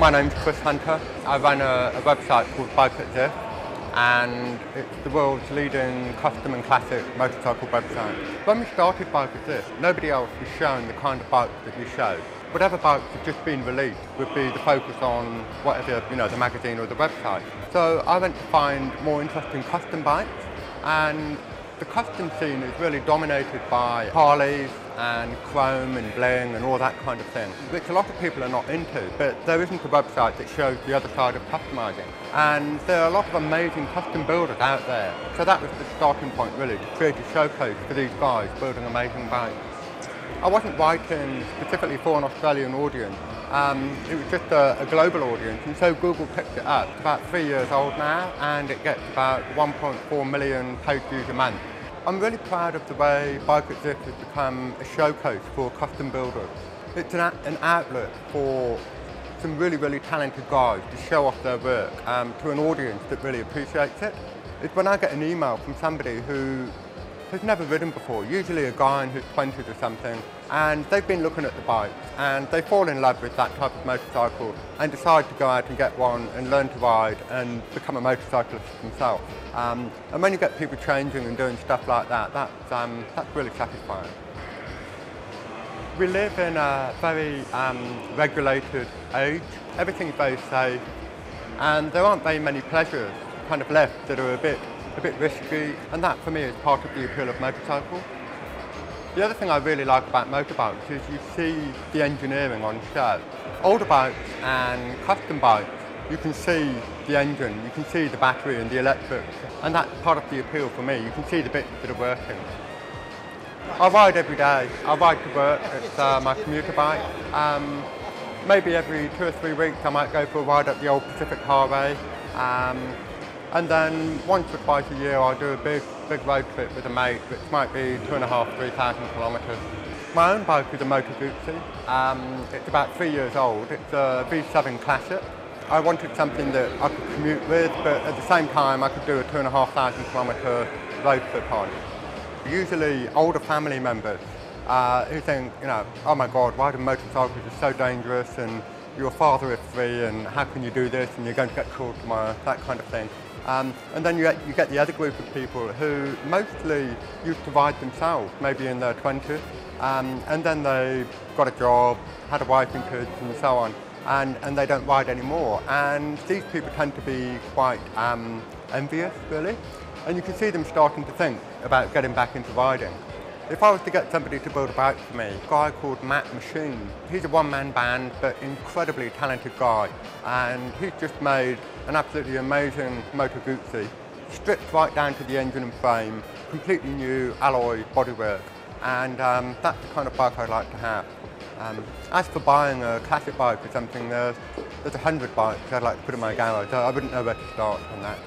My name's Chris Hunter. I run a website called Exif, and it's the world's leading custom and classic motorcycle website. When we started Exif, nobody else was showing the kind of bikes that we showed. Whatever bikes had just been released would be the focus on whatever, the magazine or the website. So I went to find more interesting custom bikes, and the custom scene is really dominated by Harleys and chrome and bling and all that kind of thing, which a lot of people are not into, but there isn't a website that shows the other side of customizing. And there are a lot of amazing custom builders out there. So that was the starting point really, to create a showcase for these guys building amazing bikes. I wasn't writing specifically for an Australian audience. It was just a global audience, and so Google picked it up. It's about 3 years old now, and it gets about 1.4 million page views a month. I'm really proud of the way Exif has become a showcase for custom builders. It's an outlet for some really talented guys to show off their work to an audience that really appreciates it. It's when I get an email from somebody who has never ridden before, usually a guy in his 20s or something, and they've been looking at the bikes and they fall in love with that type of motorcycle and decide to go out and get one and learn to ride and become a motorcyclist themselves. And when you get people changing and doing stuff like that, that's really satisfying. We live in a very regulated age. Everything's very safe, and there aren't very many pleasures kind of left that are a bit risky, and that for me is part of the appeal of motorcycles. The other thing I really like about motorbikes is you see the engineering on show. Older bikes and custom bikes, you can see the engine, you can see the battery and the electrics, and that's part of the appeal for me. You can see the bits that are working. I ride every day. I ride to work. It's my commuter bike. Maybe every 2 or 3 weeks I might go for a ride up the old Pacific Highway. And then once or twice a year I'll do a big road trip with a mate, which might be 2,500 to 3,000 kilometres. My own bike is a Moto Guzzi. It's about 3 years old. It's a V7 Classic. I wanted something that I could commute with, but at the same time I could do a 2,500 kilometre road trip on. Usually older family members who think, oh my God, riding motorcycles is so dangerous, and you're a father of 3, and how can you do this, and you're going to get killed tomorrow, that kind of thing. And then you get the other group of people who mostly used to ride themselves, maybe in their 20s, and then they got a job, had a wife and kids and so on, and they don't ride anymore. And these people tend to be quite envious, really, and you can see them starting to think about getting back into riding. If I was to get somebody to build a bike for me, a guy called Matt Machine, he's a one-man band but incredibly talented guy, and he's just made an absolutely amazing Moto Guzzi, stripped right down to the engine and frame, completely new alloy bodywork, and that's the kind of bike I'd like to have. As for buying a classic bike or something, there's 100 bikes I'd like to put in my garage, so I wouldn't know where to start on that.